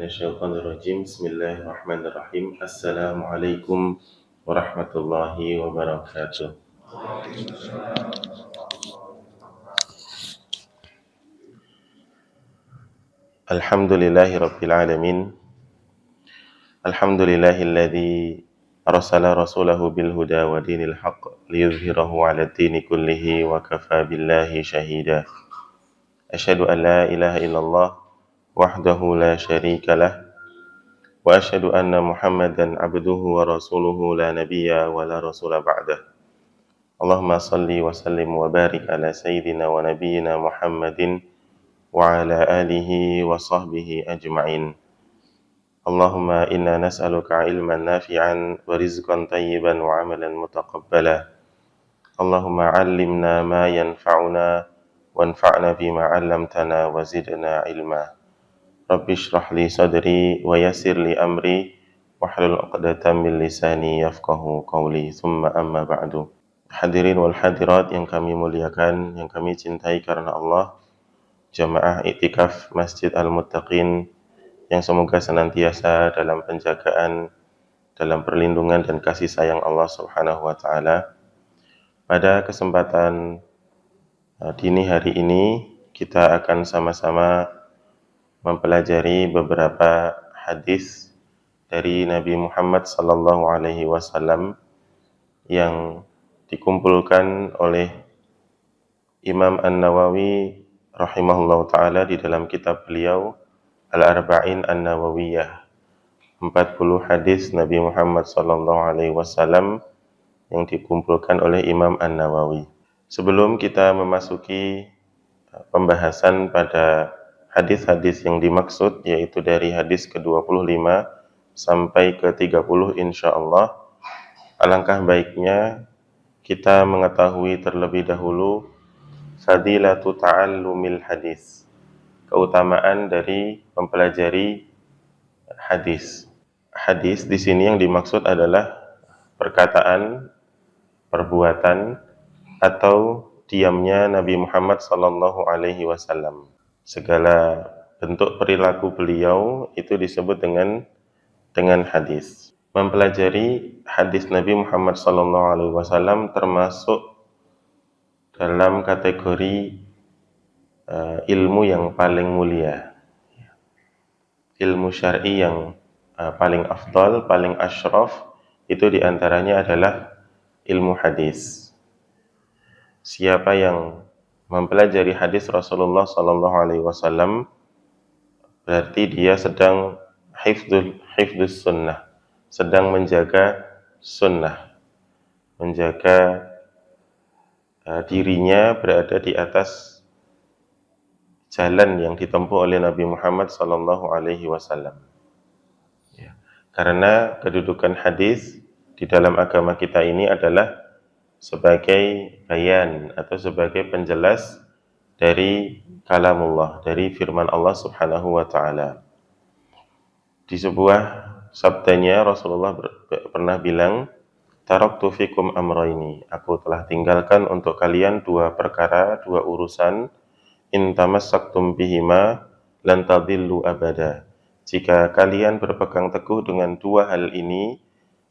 minasyaitonirrajim. Bismillahirrahmanirrahim. Assalamualaikum warahmatullahi wabarakatuh. Alhamdulillahirabbil alamin. Alhamdulillahilladzi arsala rasulahu bil huda wa dinil haqq liyudhhirahu 'alad dini kullihi wa kafa billahi shahida. Asyhadu an la ilaha illallah wahdahu la syarika lah wa asyhadu anna Muhammadan abduhu wa rasuluhu la nabiyya wa la rasula ba'dah. Allahumma salli wa sallim wa barik ala sayyidina wa nabiyyina Muhammadin wa ala alihi wa sahbihi ajma'in. Allahumma inna nas'aluka ilman nafi'an wa rizqan tayyiban wa amalan mutaqabbala. Allahumma 'allimna ma yanfa'una wanfa'na bima 'allamtana wa zidna ilma. Rabbi shrah li sadri wa yassir li amri wahlul 'uqdatam min lisani yafqahu qawli. Tsumma amma ba'du. Hadirin wal hadirat yang kami muliakan, yang kami cintai karena Allah, jamaah iktikaf Masjid Al-Muttaqin yang semoga senantiasa dalam penjagaan, dalam perlindungan dan kasih sayang Allah Subhanahu wa taala. Pada kesempatan dini hari ini kita akan sama-sama mempelajari beberapa hadis dari Nabi Muhammad sallallahu alaihi wasallam yang dikumpulkan oleh Imam An-Nawawi rahimahullahu taala di dalam kitab beliau Al-Arba'in An-Nawawiyah, 40 hadis Nabi Muhammad sallallahu alaihi wasallam yang dikumpulkan oleh Imam An-Nawawi. Sebelum kita memasuki pembahasan pada hadis-hadis yang dimaksud, yaitu dari hadis ke-25 sampai ke-30 insyaallah, alangkah baiknya kita mengetahui terlebih dahulu fadilatu ta'allumil hadis, keutamaan dari mempelajari hadis. Hadis di sini yang dimaksud adalah perkataan, perbuatan, atau diamnya Nabi Muhammad sallallahu alaihi wasallam. Segala bentuk perilaku beliau itu disebut dengan hadis. Mempelajari hadis Nabi Muhammad sallallahu alaihi wasallam termasuk dalam kategori ilmu yang paling mulia, ilmu syar'i yang paling afdal, paling asyraf, itu diantaranya adalah ilmu hadis. Siapa yang mempelajari hadis Rasulullah sallallahu alaihi wasallam berarti dia sedang hifdzus sunnah, sedang menjaga sunnah, menjaga dirinya berada di atas jalan yang ditempuh oleh Nabi Muhammad sallallahu alaihi wasallam. Ya. Karena kedudukan hadis di dalam agama kita ini adalah sebagai bayan atau sebagai penjelas dari kalamullah, dari firman Allah Subhanahu wa taala. Di sebuah sabdanya Rasulullah pernah bilang, taraktu fikum amrayni, aku telah tinggalkan untuk kalian dua perkara, dua urusan, in tamassaktum bihima lan tadillu abada. Jika kalian berpegang teguh dengan dua hal ini,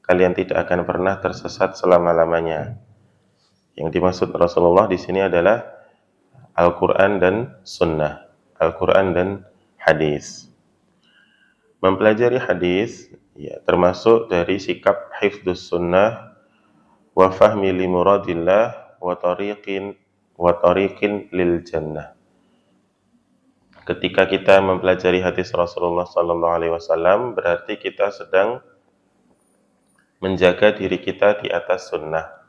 kalian tidak akan pernah tersesat selama-lamanya. Yang dimaksud Rasulullah di sini adalah Al-Quran dan Sunnah, Al-Quran dan hadis. Mempelajari hadis ya, termasuk dari sikap hifdzus sunnah wa fahmi li muradillah wa tariqin lil jannah. Ketika kita mempelajari hadis Rasulullah sallallahu alaihi wasallam, berarti kita sedang menjaga diri kita di atas sunnah.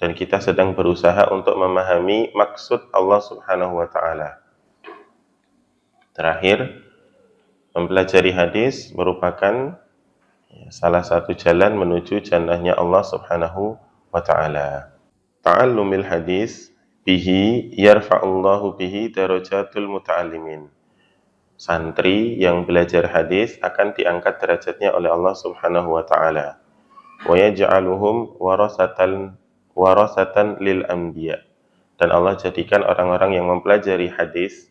Dan kita sedang berusaha untuk memahami maksud Allah Subhanahu wa taala. Terakhir, mempelajari hadis merupakan salah satu jalan menuju jannahnya Allah Subhanahu wa taala. Ta'allumil hadis bihi yarfa'ullahu bihi darajatul muta'allimin. Santri yang belajar hadis akan diangkat derajatnya oleh Allah Subhanahu wa taala. Wa yaj'aluhum warasatan lil anbiya. Dan Allah jadikan orang-orang yang mempelajari hadis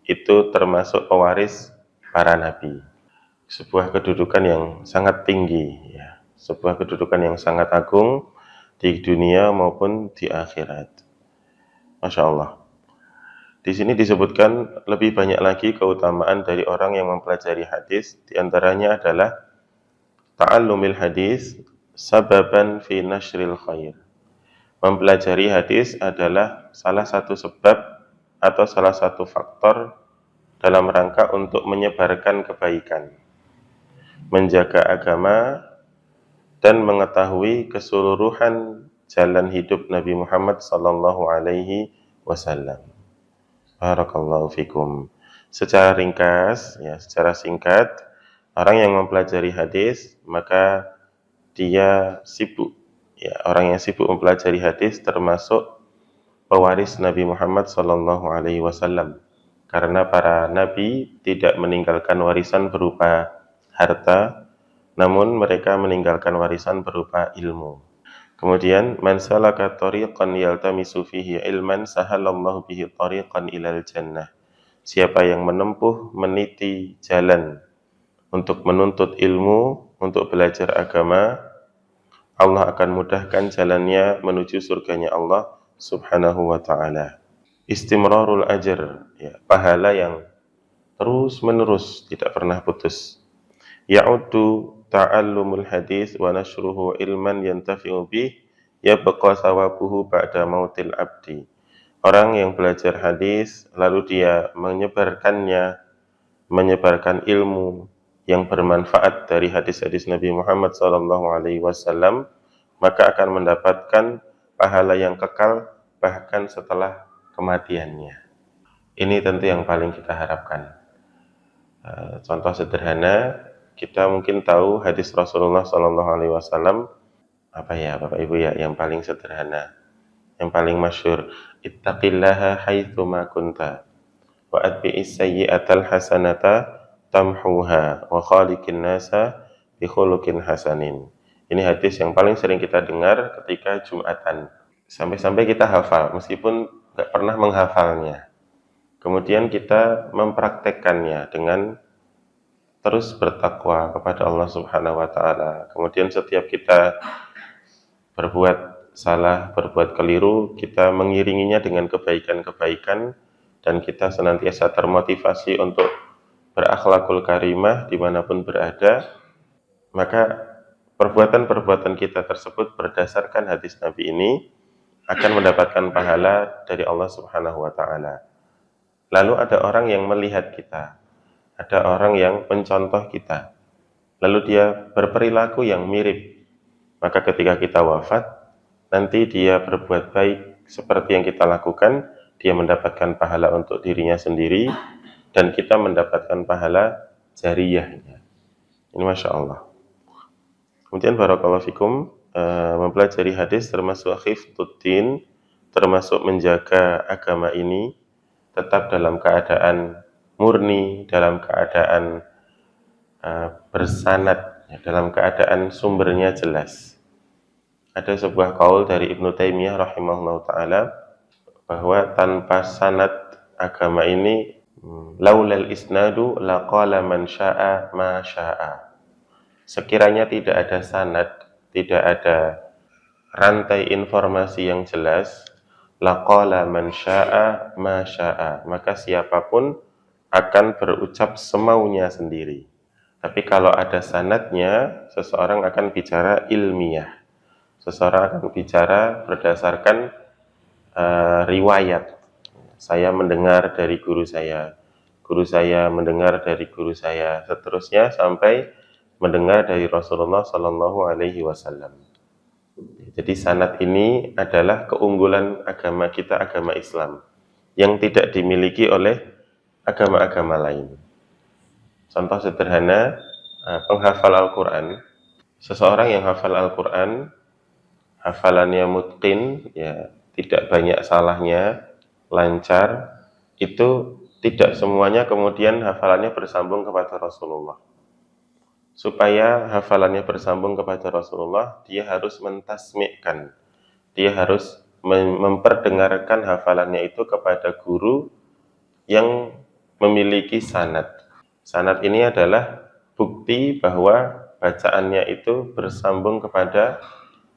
itu termasuk pewaris para nabi. sebuah kedudukan yang sangat tinggi, ya, sebuah kedudukan yang sangat agung di dunia maupun di akhirat. Masya Allah. Di sini disebutkan lebih banyak lagi keutamaan dari orang yang mempelajari hadis. Di antaranya adalah ta'allumil hadis sababan fi nashril khair. Mempelajari hadis adalah salah satu sebab atau salah satu faktor dalam rangka untuk menyebarkan kebaikan, menjaga agama, dan mengetahui keseluruhan jalan hidup Nabi Muhammad sallallahu alaihi wasallam. Barakallahu fikum. Secara ringkas, ya, secara singkat, orang yang mempelajari hadis maka dia sibuk. Ya, orang yang sibuk mempelajari hadis termasuk pewaris Nabi Muhammad sallallahu alaihi wasallam. Karena para nabi tidak meninggalkan warisan berupa harta, namun mereka meninggalkan warisan berupa ilmu. Kemudian, man salaka tariqan yaltamisu fihi ilman sahalallahu bihi tariqan ilal jannah. Siapa yang menempuh, meniti jalan untuk menuntut ilmu, untuk belajar agama, Allah akan mudahkan jalannya menuju surganya Allah subhanahu wa ta'ala. Istimrarul ajr, ya, pahala yang terus menerus, tidak pernah putus. Ya'uddu ta'allumul hadis wa nashruhu ilman yantafi'u bih yabqa sawabuhu ba'da mautil abdi. Orang yang belajar hadis lalu dia menyebarkan ilmu yang bermanfaat dari hadis-hadis Nabi Muhammad SAW, maka akan mendapatkan pahala yang kekal bahkan setelah kematiannya. Ini tentu yang paling kita harapkan. Contoh sederhana, kita mungkin tahu hadis Rasulullah SAW, apa ya Bapak Ibu ya, yang paling sederhana, yang paling masyhur, ittaqillaha haitsu ma kunta wa atbi'is sayyi'atal hasanata tamhuha wa khaliqin nasa bi khuluqin hasanin. Ini hadis yang paling sering kita dengar ketika Jumatan. Sampai-sampai kita hafal meskipun nggak pernah menghafalnya. Kemudian kita mempraktekkannya dengan terus bertakwa kepada Allah Subhanahu wa taala. Kemudian setiap kita berbuat salah, berbuat keliru, kita mengiringinya dengan kebaikan-kebaikan dan kita senantiasa termotivasi untuk berakhlakul karimah dimanapun berada, maka perbuatan-perbuatan kita tersebut berdasarkan hadis Nabi ini akan mendapatkan pahala dari Allah Subhanahu wa ta'ala. Lalu ada orang yang melihat kita, ada orang yang mencontoh kita, lalu dia berperilaku yang mirip, maka ketika kita wafat, nanti dia berbuat baik seperti yang kita lakukan, dia mendapatkan pahala untuk dirinya sendiri, dan kita mendapatkan pahala jariyahnya. Ini Masya Allah. Kemudian barakallahu fikum, mempelajari hadis termasuk khiftuddin, termasuk menjaga agama ini tetap dalam keadaan murni, dalam keadaan bersanad, dalam keadaan sumbernya jelas. Ada sebuah qaul dari Ibnu Taimiyah rahimahullah ta'ala, bahwa tanpa sanad agama ini, laulal isnadu laqala man sya'a ma sya'a. Sekiranya tidak ada sanad, tidak ada rantai informasi yang jelas, laqala man sya'a ma sya'a, maka siapapun akan berucap semaunya sendiri. Tapi kalau ada sanadnya, seseorang akan bicara ilmiah. Seseorang akan bicara berdasarkan riwayat. Saya mendengar dari guru saya mendengar dari guru saya, seterusnya sampai mendengar dari Rasulullah Sallallahu Alaihi Wasallam. Jadi sanad ini adalah keunggulan agama kita, agama Islam, yang tidak dimiliki oleh agama-agama lain. Contoh sederhana, penghafal Al-Quran. Seseorang yang hafal Al-Quran, hafalannya mutqin, ya, tidak banyak salahnya, lancar, itu tidak semuanya kemudian hafalannya bersambung kepada Rasulullah. Supaya hafalannya bersambung kepada Rasulullah, dia harus mentasmi'kan, dia harus memperdengarkan hafalannya itu kepada guru yang memiliki sanad. Sanad ini adalah bukti bahwa bacaannya itu bersambung kepada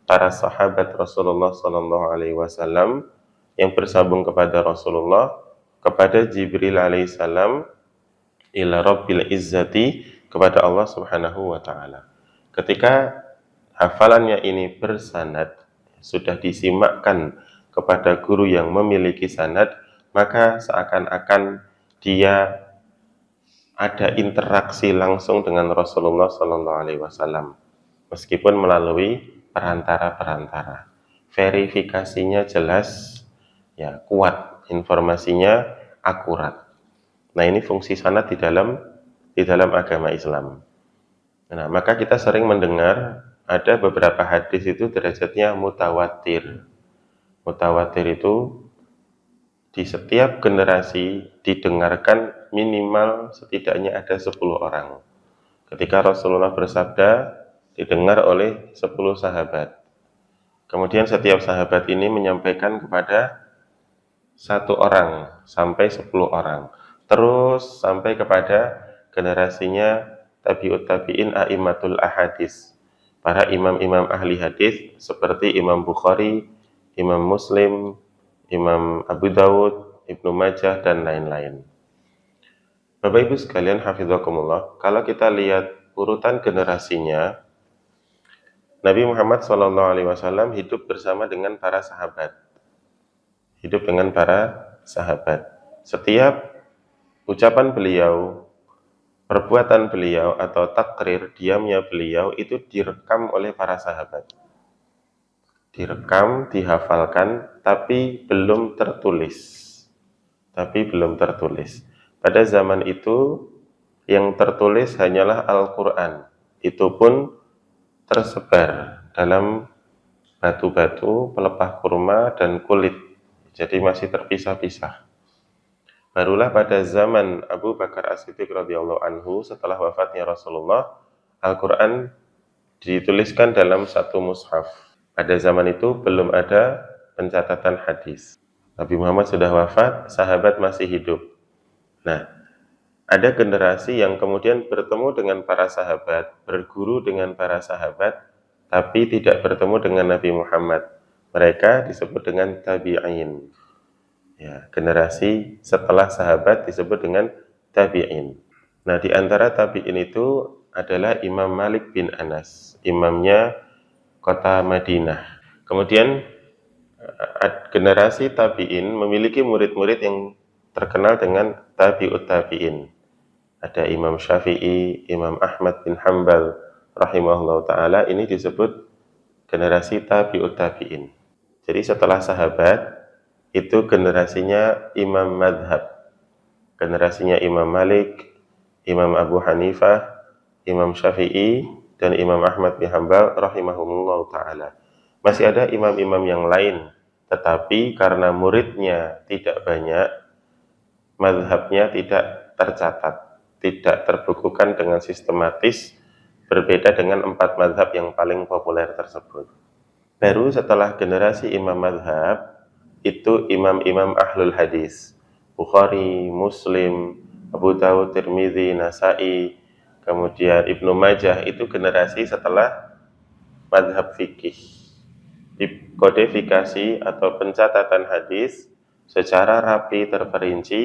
para sahabat Rasulullah Sallallahu Alaihi Wasallam, yang bersambung kepada Rasulullah, kepada Jibril alaihissalam, ila Rabbil Izzati, kepada Allah Subhanahu wa Ta'ala. Ketika hafalannya ini bersanad, sudah disimakkan kepada guru yang memiliki sanad, maka seakan-akan dia ada interaksi langsung dengan Rasulullah Sallallahu Alaihi Wasallam, meskipun melalui perantara-perantara. Verifikasinya jelas, ya, kuat, informasinya akurat. Nah, ini fungsi sanad di dalam agama Islam. Nah, maka kita sering mendengar ada beberapa hadis itu derajatnya mutawatir. Mutawatir itu di setiap generasi didengarkan minimal setidaknya ada 10 orang. Ketika Rasulullah bersabda, didengar oleh 10 sahabat. Kemudian setiap sahabat ini menyampaikan kepada 1 orang sampai 10 orang. Terus sampai kepada generasinya tabi'ut tabi'in a'immatul ahadis. Para imam-imam ahli hadis seperti Imam Bukhari, Imam Muslim, Imam Abu Dawud, Ibnu Majah, dan lain-lain. Bapak Ibu sekalian, hafizakumullah, kalau kita lihat urutan generasinya, Nabi Muhammad SAW hidup bersama dengan para sahabat. Hidup dengan para sahabat. Setiap ucapan beliau, perbuatan beliau, atau takrir, diamnya beliau, itu direkam oleh para sahabat. Direkam, dihafalkan, tapi belum tertulis. Pada zaman itu, yang tertulis hanyalah Al-Quran. Itu pun tersebar dalam batu-batu, pelepah kurma, dan kulit. Jadi masih terpisah-pisah. Barulah pada zaman Abu Bakar As-Siddiq radhiyallahu anhu, setelah wafatnya Rasulullah, Al-Quran dituliskan dalam satu mushaf. Pada zaman itu belum ada pencatatan hadis. Nabi Muhammad sudah wafat, sahabat masih hidup. Nah, ada generasi yang kemudian bertemu dengan para sahabat, berguru dengan para sahabat, tapi tidak bertemu dengan Nabi Muhammad. Mereka disebut dengan tabi'in. Ya, generasi setelah sahabat disebut dengan tabi'in. Nah, di antara tabi'in itu adalah Imam Malik bin Anas, imamnya kota Madinah. Kemudian generasi tabi'in memiliki murid-murid yang terkenal dengan tabi'ut tabi'in. Ada Imam Syafi'i, Imam Ahmad bin Hanbal rahimahullah ta'ala, ini disebut generasi tabi'ut tabi'in. Jadi setelah sahabat, itu generasinya Imam Madhab. Generasinya Imam Malik, Imam Abu Hanifah, Imam Syafi'i, dan Imam Ahmad bin Hanbal rahimahumullah ta'ala. Masih ada imam-imam yang lain, tetapi karena muridnya tidak banyak, madhabnya tidak tercatat, tidak terbukukan dengan sistematis, berbeda dengan 4 madhab yang paling populer tersebut. Baru setelah generasi imam madhab, itu imam-imam ahlul hadis, Bukhari, Muslim, Abu Dawud, Tirmidzi, Nasai, kemudian Ibnu Majah, itu generasi setelah madhab fikih. Kodifikasi atau pencatatan hadis secara rapi terperinci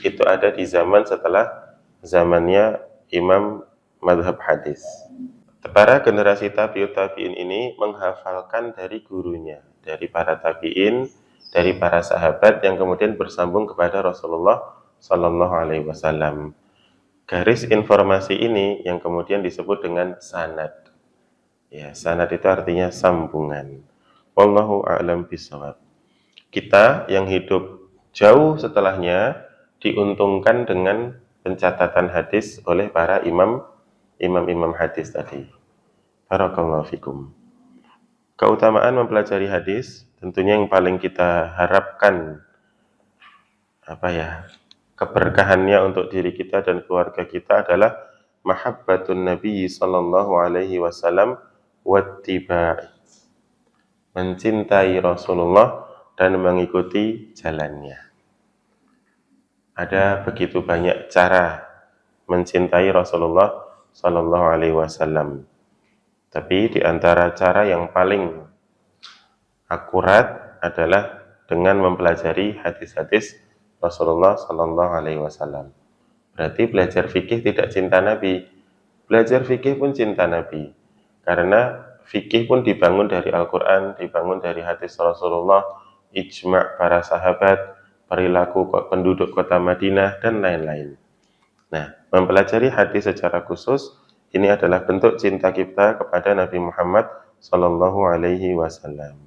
itu ada di zaman setelah zamannya imam madhab hadis. Para generasi tabi'ut tabi'in ini menghafalkan dari gurunya, dari para tabi'in, dari para sahabat yang kemudian bersambung kepada Rasulullah Sallallahu Alaihi Wasallam. Garis informasi ini yang kemudian disebut dengan sanad. Ya, sanad itu artinya sambungan. Wallahu a'lam bishawab. Kita yang hidup jauh setelahnya diuntungkan dengan pencatatan hadis oleh para imam hadis tadi. Barakallahu fikum. Keutamaan mempelajari hadis, tentunya yang paling kita harapkan keberkahannya untuk diri kita dan keluarga kita adalah mahabbatun Nabi sallallahu alaihi wasallam wattiba'i. Mencintai Rasulullah dan mengikuti jalannya. Ada begitu banyak cara mencintai Rasulullah Sallallahu Alaihi Wasallam. Tapi di antara cara yang paling akurat adalah dengan mempelajari hadis-hadis Rasulullah Sallallahu Alaihi Wasallam. Berarti belajar fikih tidak cinta Nabi, belajar fikih pun cinta Nabi. Karena fikih pun dibangun dari Al-Quran, dibangun dari hadis Rasulullah, ijma' para sahabat, perilaku penduduk kota Madinah, dan lain-lain. Nah, mempelajari hadis secara khusus ini adalah bentuk cinta kita kepada Nabi Muhammad Sallallahu Alaihi Wasallam.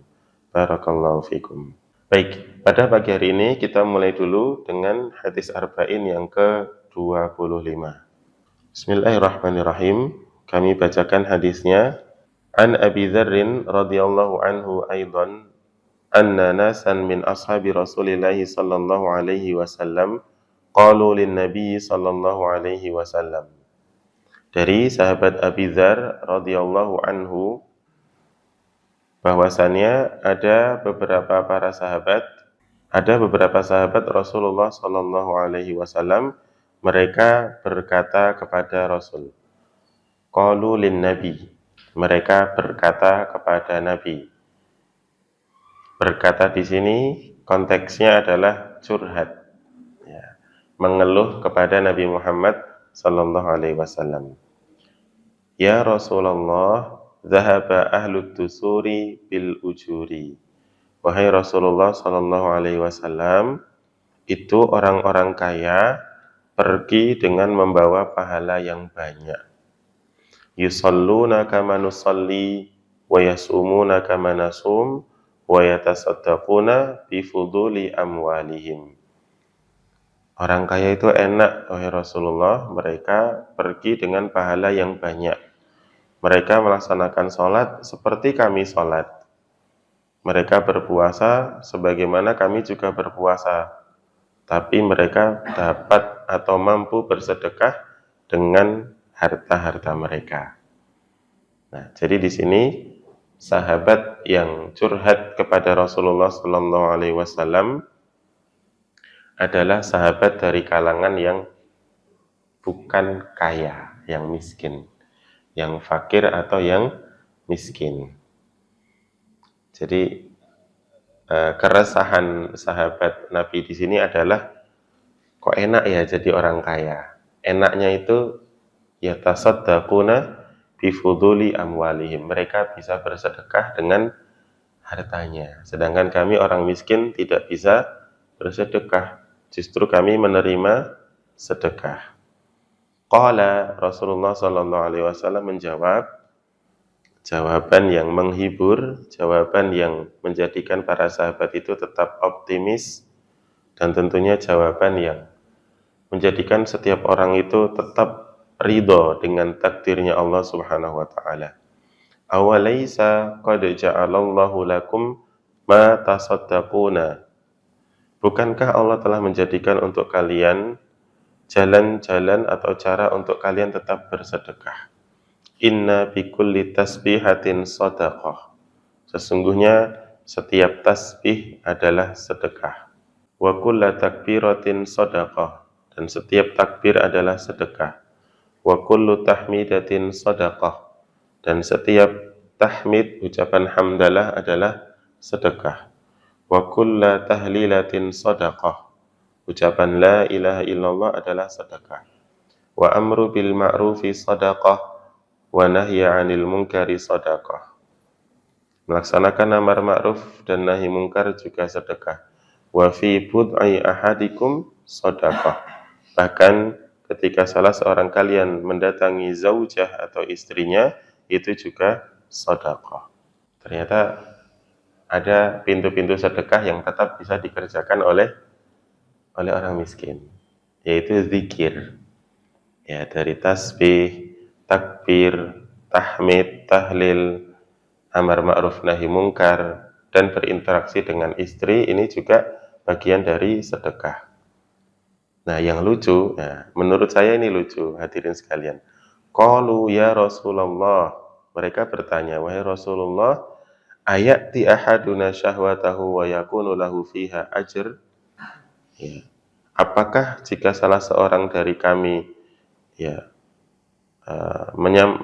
Barakallahu fikum. Baik, pada pagi hari ini kita mulai dulu dengan hadis arba'in yang ke-25. Bismillahirrahmanirrahim. Kami bacakan hadisnya. An Abi Dzarrin radhiyallahu anhu aidan anna nasan min ashabi Rasulillah sallallahu alaihi wasallam qalu lin Nabi sallallahu alaihi wasallam. Dari sahabat Abi Dzar radhiyallahu anhu bahwasannya ada beberapa sahabat Rasulullah sallallahu alaihi wasallam, mereka berkata kepada Rasul. Qalu lin Nabi, mereka berkata kepada Nabi. Berkata di sini konteksnya adalah curhat, ya, mengeluh kepada Nabi Muhammad sallallahu alaihi wasallam. Ya Rasulullah, zahaba ahlud dusuri bil ujuri. Wahai Rasulullah sallallahu alaihi wasallam, itu orang-orang kaya pergi dengan membawa pahala yang banyak. Yusalluna kama nusalli wa yasumuna kama nasum wa yatasaddaquna bi fuduli amwalihim. Orang kaya itu enak, wahai Rasulullah, mereka pergi dengan pahala yang banyak. Mereka melaksanakan sholat seperti kami sholat. Mereka berpuasa sebagaimana kami juga berpuasa. Tapi mereka dapat atau mampu bersedekah dengan harta-harta mereka. Nah, jadi di sini sahabat yang curhat kepada Rasulullah Sallallahu Alaihi Wasallam adalah sahabat dari kalangan yang bukan kaya, yang miskin, yang fakir atau yang miskin. Jadi keresahan sahabat Nabi di sini adalah kok enak ya jadi orang kaya. Enaknya itu yatasaddaquna bi fuduli amwalihim. Mereka bisa bersedekah dengan hartanya. Sedangkan kami orang miskin tidak bisa bersedekah. Justru kami menerima sedekah. Qala Rasulullah sallallahu alaihi wasallam menjawab jawaban yang menghibur, jawaban yang menjadikan para sahabat itu tetap optimis, dan tentunya jawaban yang menjadikan setiap orang itu tetap ridho dengan takdirnya Allah Subhanahu wa taala. Awalaisa qad ja'alallahu lakum ma tasaddaquna. Bukankah Allah telah menjadikan untuk kalian jalan-jalan atau cara untuk kalian tetap bersedekah? Inna bikulli tasbihatin sadaqah. Sesungguhnya setiap tasbih adalah sedekah. Wa kulla takbiratin sadaqah. Dan setiap takbir adalah sedekah. Wa kullu tahmidatin sadaqah. Dan setiap tahmid, ucapan hamdalah adalah sedekah. Wa kulla tahlilatin sadaqah. Ucapan la ilaha illallah adalah sedekah. Wa amru bil ma'rufi sadaqah. Wa nahya 'anil munkari sadaqah. Melaksanakan amar ma'ruf dan nahi munkar juga sedekah. Wa fi bud'i ahadikum sadaqah. Bahkan ketika salah seorang kalian mendatangi zaujah atau istrinya, itu juga sedekah. Ternyata ada pintu-pintu sedekah yang tetap bisa dikerjakan oleh orang miskin, yaitu zikir. Ya, dari tasbih, takbir, tahmid, tahlil, amar ma'ruf nahi mungkar, dan berinteraksi dengan istri, ini juga bagian dari sedekah. Nah, yang lucu, nah, menurut saya ini lucu, hadirin sekalian. Qalu ya Rasulullah, mereka bertanya, wahai Rasulullah, ayati ahaduna syahwatahu wa yakunu lahu fiha ajr? Ya. Apakah jika salah seorang dari kami ya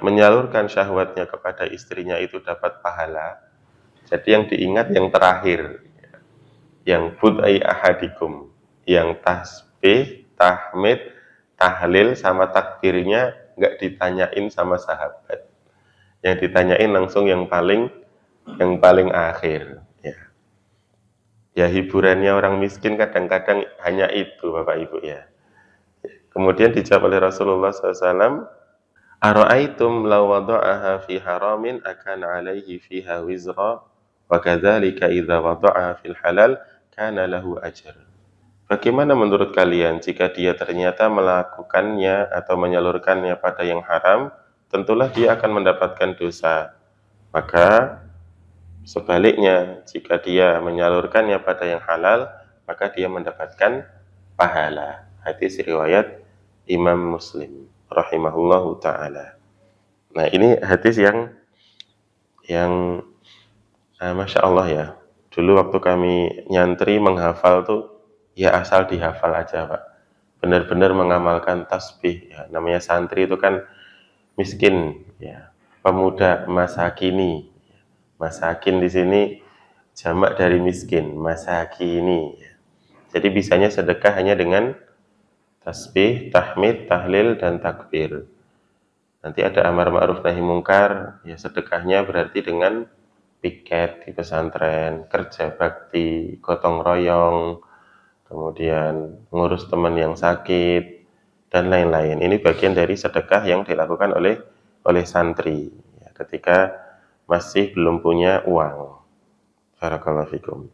menyalurkan syahwatnya kepada istrinya itu dapat pahala. Jadi yang diingat yang terakhir, yang budai ahadikum, yang tasbih, tahmid, tahlil sama takbirnya nggak ditanyain sama sahabat. Yang ditanyain langsung yang paling akhir. Ya. Ya hiburannya orang miskin kadang-kadang hanya itu Bapak Ibu ya. Kemudian dijawab oleh Rasulullah SAW, Ara'aitum law wada'aha fi haramin akana alaihi fiha wizra wa kadzalika idza wada'aha fil halal kana lahu ajr. Bagaimana menurut kalian jika dia ternyata melakukannya atau menyalurkannya pada yang haram, tentulah dia akan mendapatkan dosa. Maka sebaliknya, jika dia menyalurkannya pada yang halal, maka dia mendapatkan pahala. Hadis riwayat Imam Muslim rahimahullahu taala. Nah, ini hadis yang Masya Allah ya. Dulu waktu kami nyantri menghafal tuh ya asal dihafal aja Pak. Benar-benar mengamalkan tasbih ya. Namanya santri itu kan miskin ya. Pemuda masakini. Masakin di sini jamak dari miskin, masakini. Jadi bisanya sedekah hanya dengan tasbih, tahmid, tahlil, dan takbir. Nanti ada amar ma'ruf nahi mungkar, ya sedekahnya berarti dengan piket di pesantren, kerja bakti, gotong royong, kemudian ngurus teman yang sakit, dan lain-lain. Ini bagian dari sedekah yang dilakukan oleh santri ya, ketika masih belum punya uang. Barakallahu fikum.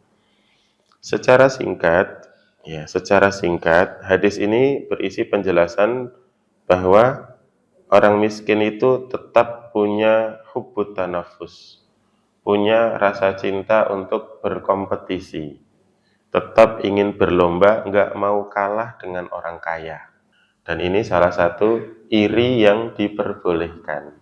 Secara singkat, hadis ini berisi penjelasan bahwa orang miskin itu tetap punya hubbut tanafus, punya rasa cinta untuk berkompetisi, tetap ingin berlomba, nggak mau kalah dengan orang kaya. Dan ini salah satu iri yang diperbolehkan.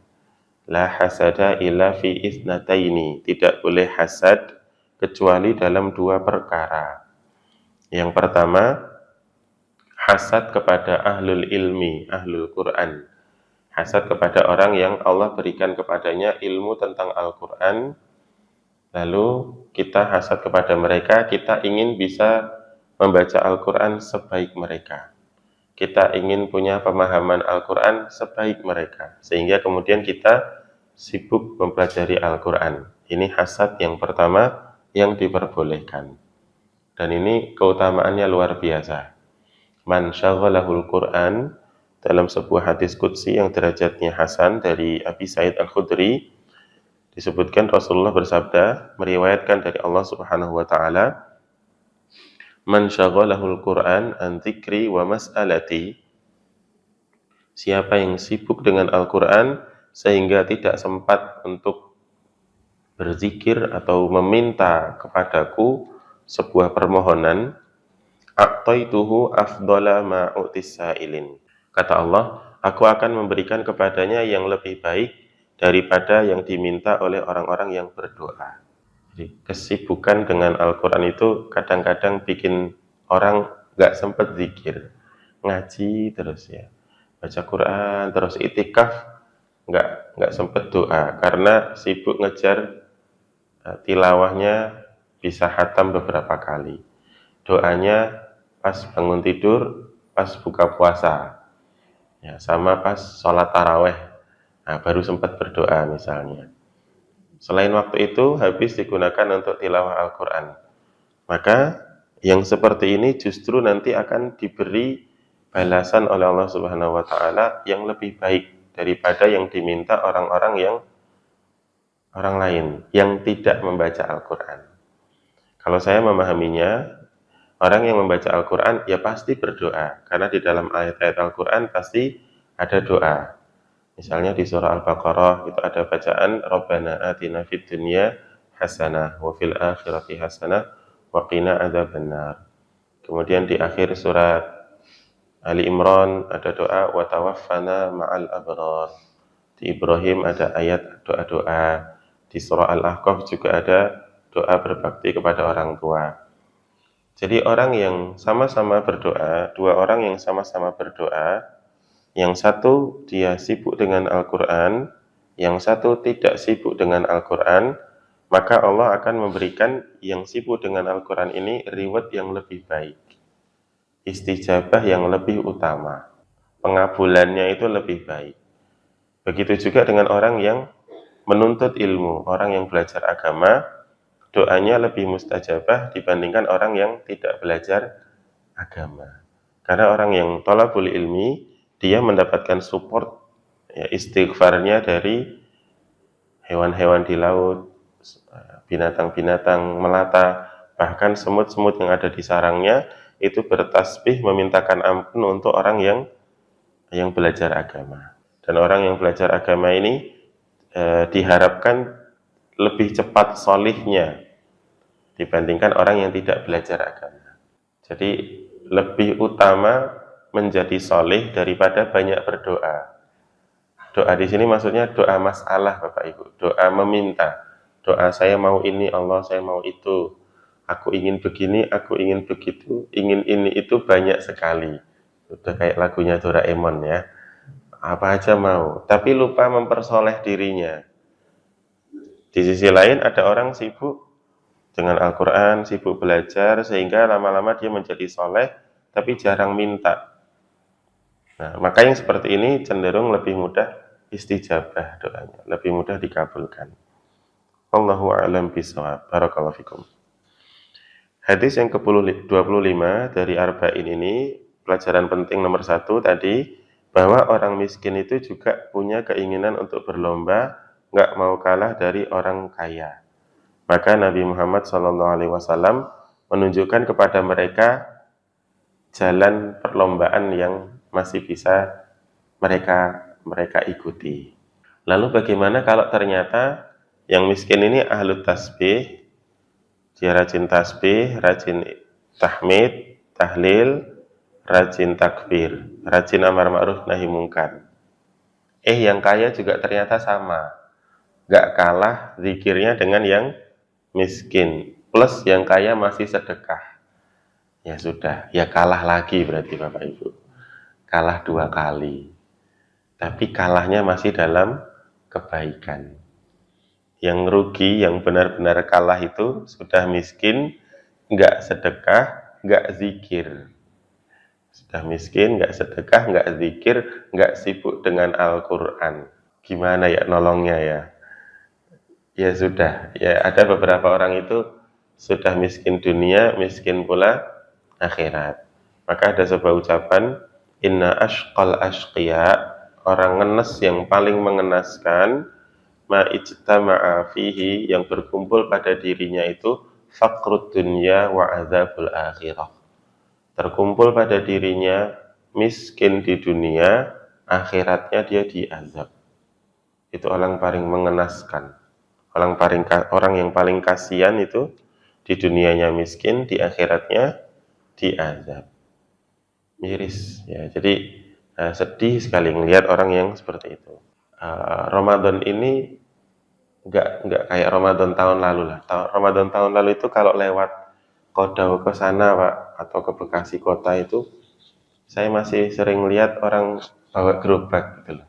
La hasada illa fi isnataini. Tidak boleh hasad kecuali dalam dua perkara. Yang pertama, hasad kepada ahlul ilmi, ahlul Quran. Hasad kepada orang yang Allah berikan kepadanya ilmu tentang Al-Quran. Lalu kita hasad kepada mereka, kita ingin bisa membaca Al-Quran sebaik mereka. Kita ingin punya pemahaman Al-Quran sebaik mereka. Sehingga kemudian kita sibuk mempelajari Al-Quran. Ini hasad yang pertama yang diperbolehkan. Dan ini keutamaannya luar biasa. Man syaghalahul Quran, dalam sebuah hadis qudsi yang derajatnya hasan dari Abi Sa'id Al-Khudri, disebutkan Rasulullah bersabda, meriwayatkan dari Allah Subhanahu wa taala, Man syaghalahul Quran an dzikri wa mas'alati. Siapa yang sibuk dengan Al-Quran sehingga tidak sempat untuk berzikir atau meminta kepadaku sebuah permohonan, a'taituhu afdhala ma u'tis sa'ilin. Kata Allah, aku akan memberikan kepadanya yang lebih baik daripada yang diminta oleh orang-orang yang berdoa. Jadi kesibukan dengan Al-Quran itu kadang-kadang bikin orang gak sempat zikir, ngaji terus ya, baca Quran terus, itikaf nggak sempat doa karena sibuk ngejar tilawahnya bisa khatam beberapa kali, doanya pas bangun tidur, pas buka puasa ya, sama pas sholat taraweh, nah baru sempat berdoa misalnya. Selain waktu itu habis digunakan untuk tilawah Al-Quran. Maka yang seperti ini justru nanti akan diberi balasan oleh Allah Subhanahu wa taala yang lebih baik daripada yang diminta orang lain yang tidak membaca Al-Quran. Kalau saya memahaminya, orang yang membaca Al-Quran ya pasti berdoa, karena di dalam ayat-ayat Al-Quran pasti ada doa. Misalnya di surah Al-Baqarah itu ada bacaan Rabbana atina fid dunya hasanah wa fil akhirati hasanah wa qina adzabannar. Kemudian di akhir surat Ali Imran ada doa wa tawaffana ma'al abrar. Di Ibrahim ada ayat doa-doa. Di surah Al-Ahqaf juga ada doa berbakti kepada orang tua. Jadi orang yang sama-sama berdoa, dua orang yang sama-sama berdoa, Yang satu dia sibuk dengan Al-Quran, yang satu tidak sibuk dengan Al-Quran, maka Allah akan memberikan yang sibuk dengan Al-Quran ini reward yang lebih baik, istijabah yang lebih utama, pengabulannya itu lebih baik. Begitu juga dengan orang yang menuntut ilmu, orang yang belajar agama, doanya lebih mustajabah dibandingkan orang yang tidak belajar agama. Karena orang yang thalabul ilmi, dia mendapatkan support, ya, istighfarnya dari hewan-hewan di laut, binatang-binatang melata, bahkan semut-semut yang ada di sarangnya itu bertasbih memintakan ampun untuk orang yang belajar agama. Dan orang yang belajar agama ini diharapkan lebih cepat solihnya dibandingkan orang yang tidak belajar agama. Jadi lebih utama menjadi solih daripada banyak berdoa. Doa di sini maksudnya doa masalah, Bapak Ibu. Doa meminta. Doa saya mau ini, Allah saya mau itu. Aku ingin begini, aku ingin begitu, ingin ini itu banyak sekali. Udah kayak lagunya Doraemon ya. Apa aja mau, tapi lupa mempersoleh dirinya. Di sisi lain ada orang sibuk dengan Al-Quran, sibuk belajar, sehingga lama-lama dia menjadi soleh, tapi jarang minta. Nah, maka yang seperti ini cenderung lebih mudah istijabah doanya, lebih mudah dikabulkan. Allahu a'lam bishawab. Barakallahu fikum. Hadis yang ke-25 dari Arba'in ini, pelajaran penting nomor 1 tadi, bahwa orang miskin itu juga punya keinginan untuk berlomba, nggak mau kalah dari orang kaya. Maka Nabi Muhammad SAW menunjukkan kepada mereka jalan perlombaan yang masih bisa mereka ikuti. Lalu bagaimana kalau ternyata yang miskin ini ahlu tasbih, dia rajin tasbih, rajin tahmid, tahlil, rajin takbir, rajin amar ma'ruf nahi mungkar. Yang kaya juga ternyata sama, nggak kalah zikirnya dengan yang miskin, plus yang kaya masih sedekah. Ya sudah, ya kalah lagi berarti Bapak Ibu. Kalah 2 kali. Tapi kalahnya masih dalam kebaikan. Yang rugi, yang benar-benar kalah itu sudah miskin, nggak sedekah, nggak zikir. Sudah miskin, nggak sedekah, nggak zikir, nggak sibuk dengan Al-Quran. Gimana ya nolongnya ya? Ya sudah, ya ada beberapa orang itu sudah miskin dunia, miskin pula akhirat. Maka ada sebuah ucapan, inna ashqal ashqiya, orang ngenes yang paling mengenaskan, ma ijtama'a fihi, yang berkumpul pada dirinya itu faqrud dunya wa adzabul akhirah. Terkumpul pada dirinya miskin di dunia, akhiratnya dia diazab. Itu orang paling mengenaskan. Orang yang paling kasihan itu di dunianya miskin, di akhiratnya diazab. Miris ya. Jadi sedih sekali melihat orang yang seperti itu. Ramadan ini nggak kayak Ramadan tahun lalu lah. Ramadan tahun lalu itu kalau lewat Kodau ke sana Pak, atau ke Bekasi kota itu, saya masih sering lihat orang bawa gerobak gitu loh.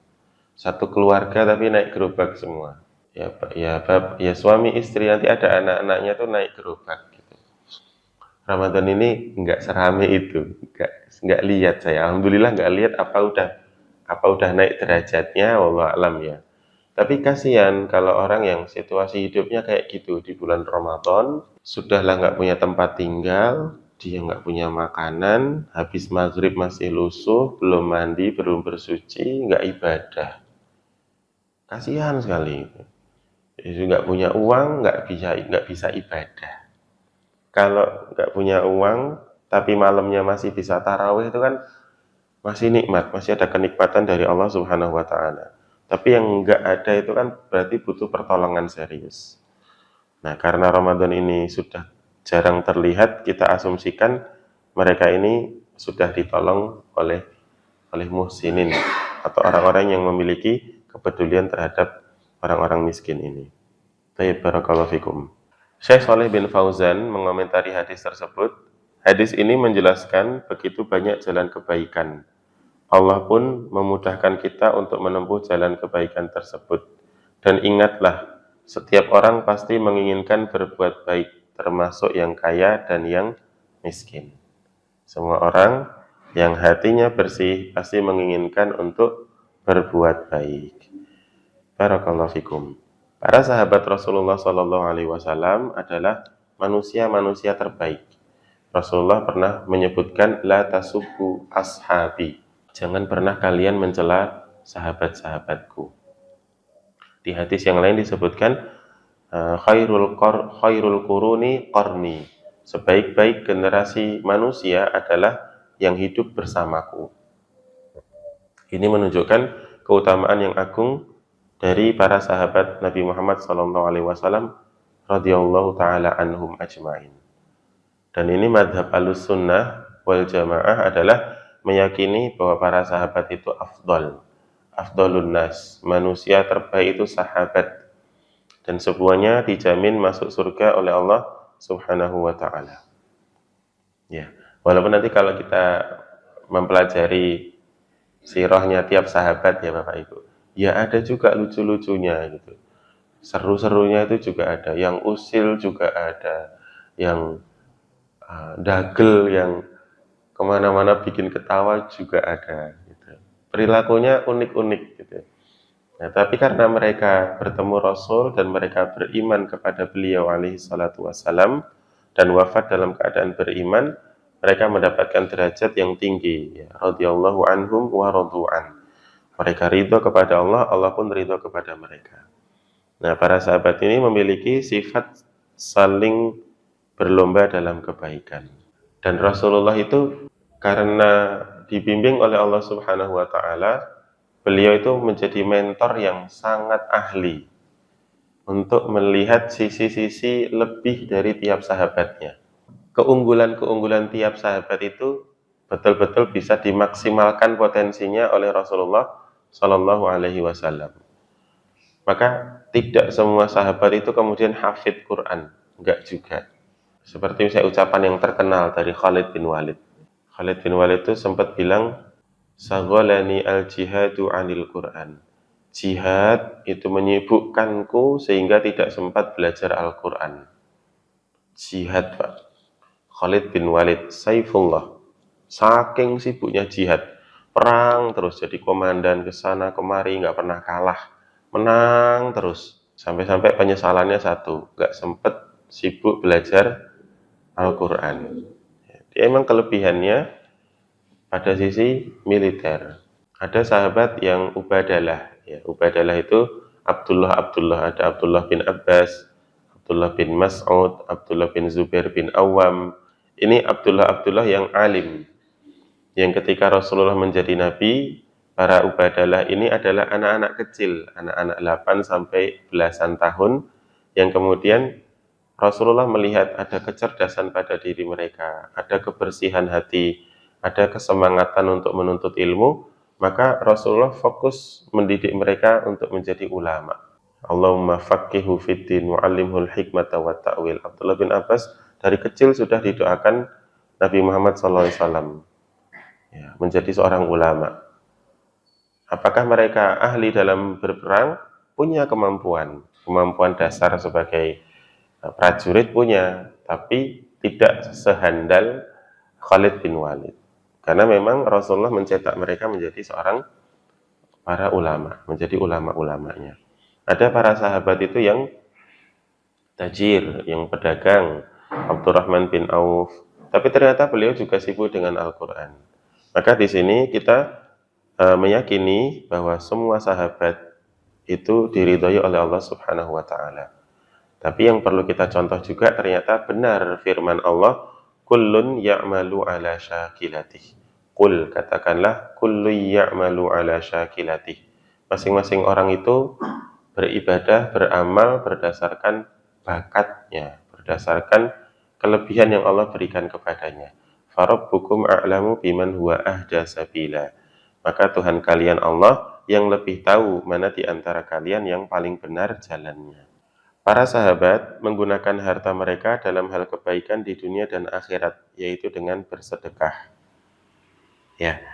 Satu keluarga tapi naik gerobak semua. Ya suami istri, nanti ada anak-anaknya tuh naik gerobak gitu. Ramadan ini nggak serame itu, nggak lihat saya. Alhamdulillah nggak lihat apa udah naik derajatnya, wallahu alam ya. Tapi kasihan kalau orang yang situasi hidupnya kayak gitu di bulan Ramadan, sudahlah nggak punya tempat tinggal, dia nggak punya makanan, habis maghrib masih lusuh, belum mandi, belum bersuci, nggak ibadah. Kasihan sekali. Jadi nggak punya uang, nggak bisa ibadah. Kalau nggak punya uang, tapi malamnya masih bisa tarawih, itu kan masih nikmat, masih ada kenikmatan dari Allah Subhanahu wa Ta'ala. Tapi yang nggak ada itu kan berarti butuh pertolongan serius. Nah, karena Ramadan ini sudah jarang terlihat, kita asumsikan mereka ini sudah ditolong oleh muhsinin atau orang-orang yang memiliki kepedulian terhadap orang-orang miskin ini. Baik, barakallahu fikum. Syekh Shalih bin Fauzan mengomentari hadis tersebut. Hadis ini menjelaskan begitu banyak jalan kebaikan Allah pun memudahkan kita untuk menempuh jalan kebaikan tersebut. Dan ingatlah, setiap orang pasti menginginkan berbuat baik, termasuk yang kaya dan yang miskin. Semua orang yang hatinya bersih pasti menginginkan untuk berbuat baik. Barakallahu fikum. Para sahabat Rasulullah Shallallahu Alaihi Wasallam adalah manusia-manusia terbaik. Rasulullah pernah menyebutkan la tasubbu ashabi. Jangan pernah kalian mencela sahabat-sahabatku. Di hadis yang lain disebutkan khairul quruni qarni. Sebaik-baik generasi manusia adalah yang hidup bersamaku. Ini menunjukkan keutamaan yang agung dari para sahabat Nabi Muhammad SAW radhiyallahu taala anhum ajmain. Dan ini madhab Ahlussunnah wal Jamaah adalah meyakini bahwa para sahabat itu afdalun nas, manusia terbaik itu sahabat, dan semuanya dijamin masuk surga oleh Allah Subhanahu wa taala. Ya, walaupun nanti kalau kita mempelajari sirahnya tiap sahabat ya Bapak Ibu, ya ada juga lucu-lucunya gitu. Seru-serunya itu juga ada, yang usil juga ada, yang dagel, yang kemana-mana bikin ketawa juga ada gitu. Perilakunya unik-unik gitu. Nah, tapi karena mereka bertemu Rasul dan mereka beriman kepada beliau alaihi salatu wassalam dan wafat dalam keadaan beriman, mereka mendapatkan derajat yang tinggi ya, radhiyallahu anhum wa radu'an. Mereka ridho kepada Allah, Allah pun ridho kepada mereka. Nah, para sahabat ini memiliki sifat saling berlomba dalam kebaikan. Dan Rasulullah itu karena dibimbing oleh Allah Subhanahu wa taala, beliau itu menjadi mentor yang sangat ahli untuk melihat sisi-sisi lebih dari tiap sahabatnya. Keunggulan-keunggulan tiap sahabat itu betul-betul bisa dimaksimalkan potensinya oleh Rasulullah Shallallahu Alaihi Wasallam. Maka tidak semua sahabat itu kemudian hafid Quran, enggak juga. Seperti misalnya ucapan yang terkenal dari Khalid bin Walid. Khalid bin Walid itu sempat bilang, "Saghalani al-jihadu 'anil Qur'an." Jihad itu menyibukkanku sehingga tidak sempat belajar Al-Qur'an. Jihad, Pak. Khalid bin Walid, Saifullah. Saking sibuknya jihad, perang terus, jadi komandan ke sana kemari, nggak pernah kalah, menang terus. Sampai-sampai penyesalannya satu, nggak sempat sibuk belajar Al-Quran. Dia emang kelebihannya pada sisi militer. Ada sahabat yang Ubadalah. Ya, Ubadalah itu Abdullah, ada Abdullah bin Abbas, Abdullah bin Mas'ud, Abdullah bin Zubair bin Awam. Ini Abdullah yang alim. Yang ketika Rasulullah menjadi nabi, para Ubadalah ini adalah anak-anak kecil, anak-anak 8 sampai belasan tahun, yang kemudian Rasulullah melihat ada kecerdasan pada diri mereka, ada kebersihan hati, ada kesemangatan untuk menuntut ilmu, maka Rasulullah fokus mendidik mereka untuk menjadi ulama. Allahumma faqihu fiddin wa'allimhul hikmata wa ta'wil. Abdullah bin Abbas dari kecil sudah didoakan Nabi Muhammad SAW ya, menjadi seorang ulama. Apakah mereka ahli dalam berperang? Punya kemampuan dasar sebagai prajurit punya, tapi tidak sehandal Khalid bin Walid. Karena memang Rasulullah mencetak mereka menjadi seorang para ulama, menjadi ulama-ulamanya. Ada para sahabat itu yang tajir, yang pedagang, Abdurrahman bin Auf, tapi ternyata beliau juga sibuk dengan Al-Quran. Maka di sini kita meyakini bahwa semua sahabat itu diridhoi oleh Allah Subhanahu wa taala. Tapi yang perlu kita contoh juga, ternyata benar firman Allah, kullun ya'malu ala syakilatih. Kul, katakanlah, kullun ya'malu ala syakilatih. Masing-masing orang itu beribadah, beramal berdasarkan bakatnya, berdasarkan kelebihan yang Allah berikan kepadanya. Farabbukum a'lamu biman huwa ahda sabila. Maka Tuhan kalian Allah yang lebih tahu mana di antara kalian yang paling benar jalannya. Para sahabat menggunakan harta mereka dalam hal kebaikan di dunia dan akhirat, yaitu dengan bersedekah. Ya,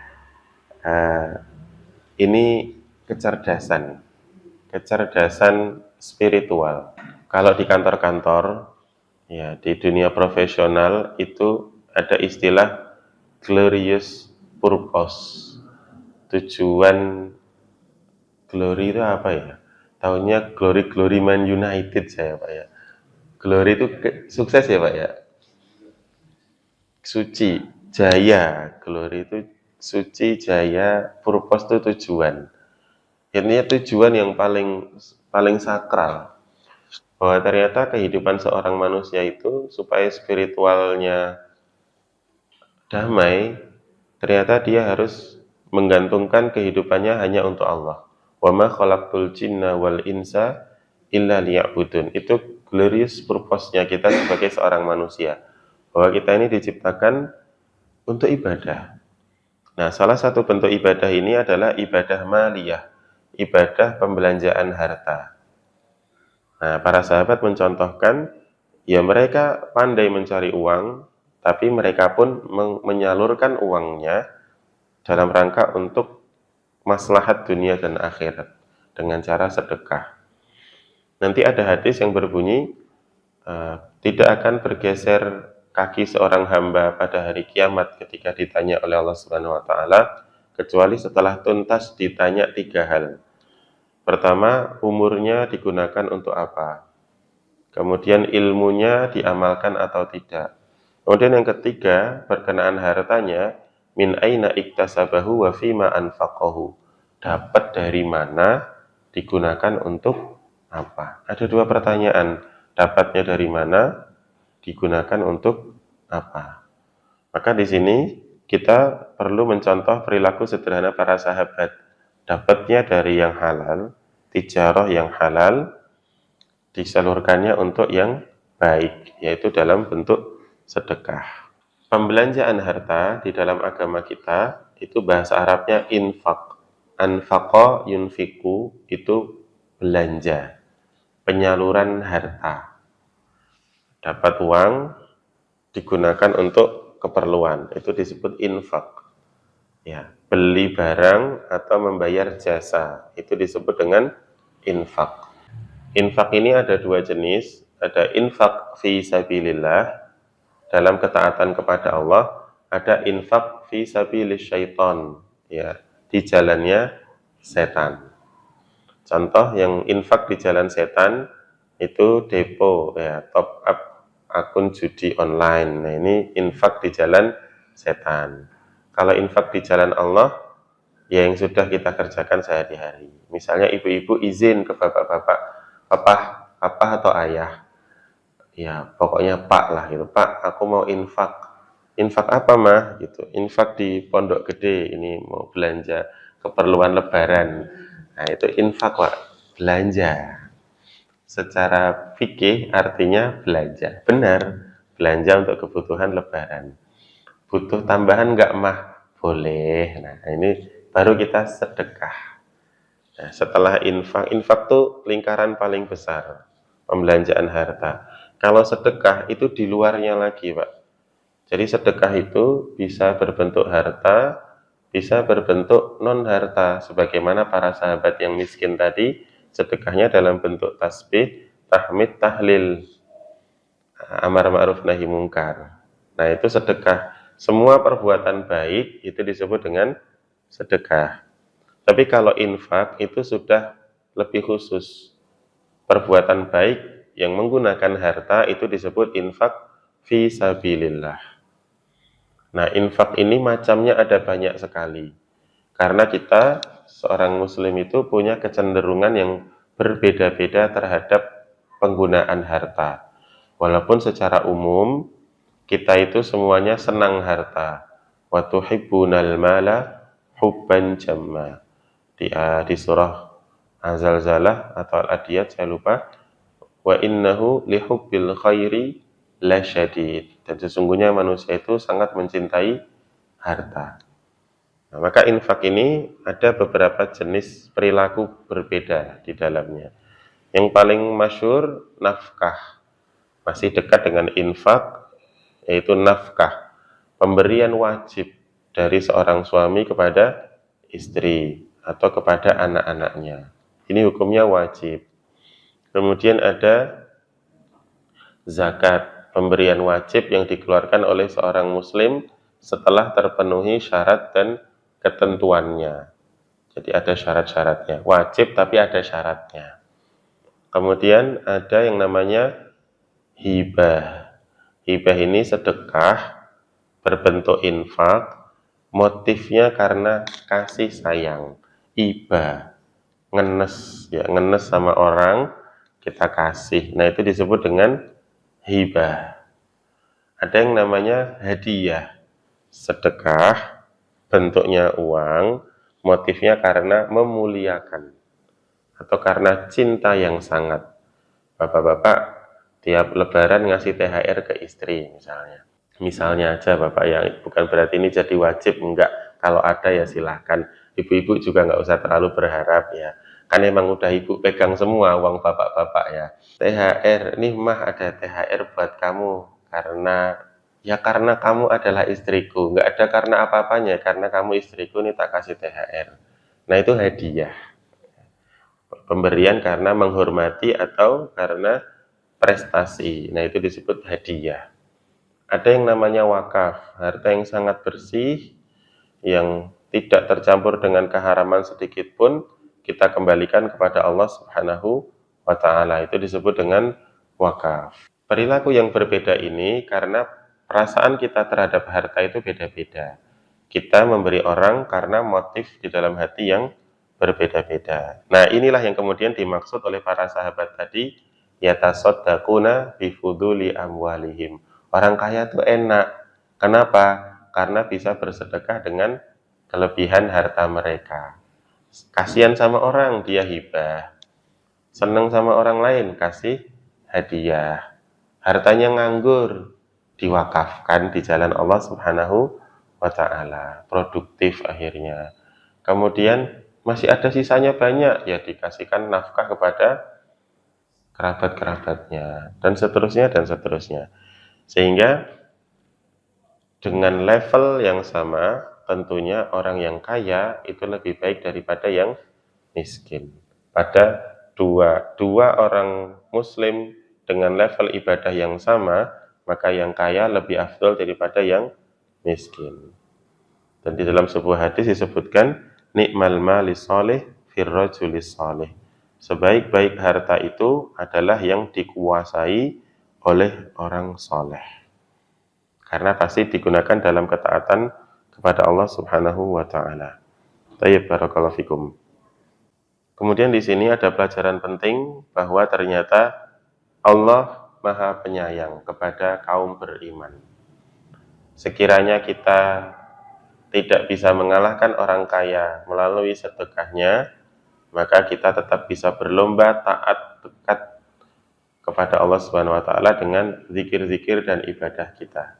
Nah, ini kecerdasan spiritual. Kalau di kantor-kantor, ya di dunia profesional itu ada istilah glorious purpose. Tujuan glory itu apa ya? Tahunya Glory Man United saya Pak ya. Glory itu sukses ya Pak ya. Suci, jaya. Glory itu suci, jaya, purpose itu tujuan. Ini tujuan yang paling sakral. Bahwa ternyata kehidupan seorang manusia itu supaya spiritualnya damai, ternyata dia harus menggantungkan kehidupannya hanya untuk Allah. Wa ma khalaqtul jinna wal insa illa liya'budun. Itu glorious purpose-nya kita sebagai seorang manusia. Bahwa kita ini diciptakan untuk ibadah. Nah, salah satu bentuk ibadah ini adalah ibadah maliyah, ibadah pembelanjaan harta. Nah, para sahabat mencontohkan, ya mereka pandai mencari uang, tapi mereka pun menyalurkan uangnya dalam rangka untuk maslahat dunia dan akhirat dengan cara sedekah. Nanti ada hadis yang berbunyi, tidak akan bergeser kaki seorang hamba pada hari kiamat ketika ditanya oleh Allah Subhanahu wa taala, kecuali setelah tuntas ditanya 3 hal. Pertama, umurnya digunakan untuk apa? Kemudian ilmunya diamalkan atau tidak. Kemudian yang ketiga, berkenaan hartanya, min aina iktasabahu wa fima anfaqahu. Dapat dari mana, digunakan untuk apa? Ada 2 pertanyaan. Dapatnya dari mana, digunakan untuk apa? Maka di sini kita perlu mencontoh perilaku sederhana para sahabat. Dapatnya dari yang halal, tijarah yang halal, disalurkannya untuk yang baik, yaitu dalam bentuk sedekah. Pembelanjaan harta di dalam agama kita, itu bahasa Arabnya infak. Anfaqa yunfiku, itu belanja, penyaluran harta. Dapat uang, digunakan untuk keperluan, itu disebut infak. Ya, beli barang atau membayar jasa, itu disebut dengan infak. Infak ini ada 2 jenis, ada infak fi sabilillah, dalam ketaatan kepada Allah, ada infak fi sabilis syaiton, ya, di jalannya setan. Contoh yang infak di jalan setan itu depo, ya, top up akun judi online. Nah, ini infak di jalan setan. Kalau infak di jalan Allah, ya yang sudah kita kerjakan sehari-hari. Misalnya ibu-ibu izin ke bapak-bapak, papa atau ayah, ya pokoknya pak lah gitu, Pak aku mau infak. Infak apa mah gitu? Infak di Pondok Gede, ini mau belanja keperluan lebaran. Nah itu infak Pak, belanja. Secara fikih artinya belanja, benar, belanja untuk kebutuhan lebaran. Butuh tambahan nggak mah? Boleh. Nah ini baru kita sedekah. Nah, setelah infak tuh lingkaran paling besar, pembelanjaan harta. Kalau sedekah itu di luarnya lagi, Pak. Jadi sedekah itu bisa berbentuk harta, bisa berbentuk non-harta. Sebagaimana para sahabat yang miskin tadi, sedekahnya dalam bentuk tasbih, tahmid, tahlil, amar ma'ruf nahi mungkar. Nah, itu sedekah. Semua perbuatan baik itu disebut dengan sedekah. Tapi kalau infak itu sudah lebih khusus. Perbuatan baik yang menggunakan harta itu disebut infak fi sabilillah. Nah, infak ini macamnya ada banyak sekali. Karena kita seorang muslim itu punya kecenderungan yang berbeda-beda terhadap penggunaan harta. Walaupun secara umum kita itu semuanya senang harta. Wa tuhibbunal mala hubban jamma. Di surah Az-Zalzalah atau Al-Adiyat saya lupa, wa innahu lihubbil khairi lasyadid, dan sesungguhnya manusia itu sangat mencintai harta. Nah, maka infak ini ada beberapa jenis perilaku berbeda di dalamnya. Yang paling masyhur nafkah, masih dekat dengan infak, yaitu nafkah, pemberian wajib dari seorang suami kepada istri atau kepada anak-anaknya. Ini hukumnya wajib. Kemudian ada zakat, pemberian wajib yang dikeluarkan oleh seorang muslim setelah terpenuhi syarat dan ketentuannya. Jadi ada syarat-syaratnya. Wajib tapi ada syaratnya. Kemudian ada yang namanya hibah. Hibah ini sedekah berbentuk infak, motifnya karena kasih sayang. Hibah, ngenes ya, ngenes sama orang kita kasih. Nah, itu disebut dengan hibah. Ada yang namanya hadiah, sedekah bentuknya uang, motifnya karena memuliakan atau karena cinta yang sangat. Bapak-bapak tiap lebaran ngasih THR ke istri misalnya. Misalnya aja Bapak ya, bukan berarti ini jadi wajib, enggak. Kalau ada ya silahkan. Ibu-ibu juga nggak usah terlalu berharap ya. Kan emang udah ibu pegang semua uang bapak-bapak ya. THR, nih mah ada THR buat kamu. Karena kamu adalah istriku. Nggak ada karena apa-apanya, karena kamu istriku nih tak kasih THR. Nah itu hadiah. Pemberian karena menghormati atau karena prestasi. Nah itu disebut hadiah. Ada yang namanya wakaf, harta yang sangat bersih, yang tidak tercampur dengan keharaman sedikit pun, kita kembalikan kepada Allah Subhanahu wa Ta'ala. Itu disebut dengan wakaf. Perilaku yang berbeda ini karena perasaan kita terhadap harta itu beda-beda. Kita memberi orang karena motif di dalam hati yang berbeda-beda. Nah, inilah yang kemudian dimaksud oleh para sahabat tadi, yatasaddaquna bifuduli amwalihim. Orang kaya itu enak. Kenapa? Karena bisa bersedekah dengan kelebihan harta mereka. Kasihan sama orang, dia hibah. Senang sama orang lain, kasih hadiah. Hartanya nganggur, diwakafkan di jalan Allah Subhanahu wa Ta'ala. Produktif akhirnya. Kemudian masih ada sisanya banyak, ya dikasihkan nafkah kepada kerabat-kerabatnya, dan seterusnya, dan seterusnya. Sehingga dengan level yang sama, tentunya orang yang kaya itu lebih baik daripada yang miskin. Pada dua orang muslim dengan level ibadah yang sama, maka yang kaya lebih afdol daripada yang miskin. Dan di dalam sebuah hadis disebutkan, ni'mal mali sholih firrajulis sholih. Sebaik-baik harta itu adalah yang dikuasai oleh orang soleh. Karena pasti digunakan dalam ketaatan kepada Allah Subhanahu wa Ta'ala. Tayyib, barakallahu fikum. Kemudian di sini ada pelajaran penting bahwa ternyata Allah Maha Penyayang kepada kaum beriman. Sekiranya kita tidak bisa mengalahkan orang kaya melalui sedekahnya, maka kita tetap bisa berlomba taat dekat kepada Allah Subhanahu wa Ta'ala dengan zikir-zikir dan ibadah kita.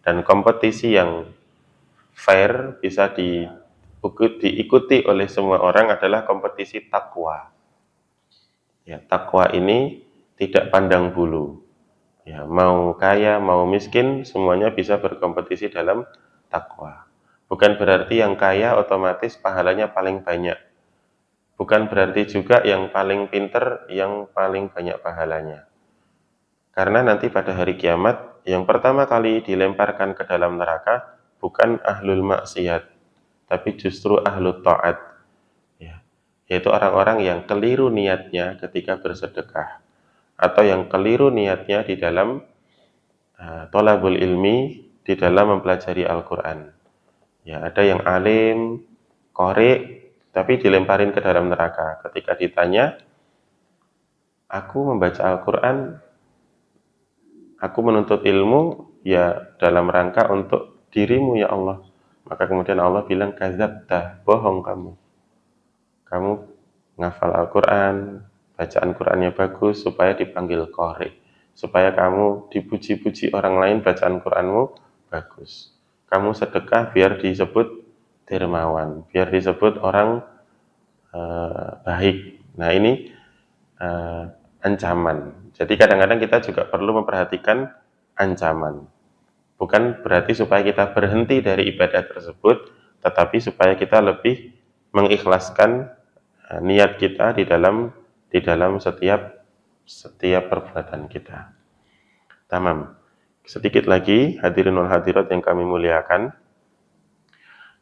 Dan kompetisi yang fair bisa diikuti oleh semua orang adalah kompetisi takwa. Ya, takwa ini tidak pandang bulu. Ya, mau kaya, mau miskin, semuanya bisa berkompetisi dalam takwa. Bukan berarti yang kaya otomatis pahalanya paling banyak. Bukan berarti juga yang paling pinter yang paling banyak pahalanya. Karena nanti pada hari kiamat, yang pertama kali dilemparkan ke dalam neraka bukan ahlul maksiat, tapi justru ahlul ta'at. Ya, yaitu orang-orang yang keliru niatnya ketika bersedekah, atau yang keliru niatnya di dalam thalabul ilmi, di dalam mempelajari Al-Quran. Ya, ada yang alim, qori, tapi dilemparin ke dalam neraka. Ketika ditanya, aku membaca Al-Quran, aku menuntut ilmu, ya dalam rangka untuk dirimu ya Allah. Maka kemudian Allah bilang, kadzabta, bohong kamu. Kamu ngafal Al-Quran, bacaan Qurannya bagus, supaya dipanggil qori. Supaya kamu dipuji-puji orang lain, bacaan Quranmu bagus. Kamu sedekah biar disebut dermawan, biar disebut orang baik. Nah ini ancaman. Jadi kadang-kadang kita juga perlu memperhatikan ancaman. Bukan berarti supaya kita berhenti dari ibadah tersebut, tetapi supaya kita lebih mengikhlaskan niat kita di dalam setiap perbuatan kita. Tamam. Sedikit lagi hadirin wal hadirat yang kami muliakan.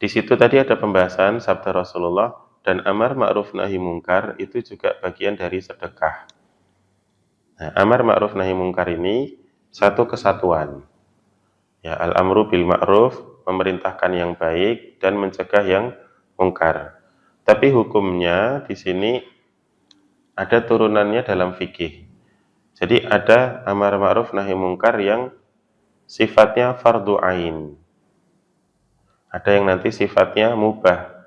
Di situ tadi ada pembahasan sabda Rasulullah, dan amar ma'ruf nahi mungkar itu juga bagian dari sedekah. Nah, amar ma'ruf nahi mungkar ini satu kesatuan. Ya, al-amru bil ma'ruf, memerintahkan yang baik dan mencegah yang mungkar. Tapi hukumnya di sini ada turunannya dalam fikih. Jadi ada amar ma'ruf nahi mungkar yang sifatnya fardu ain. Ada yang nanti sifatnya mubah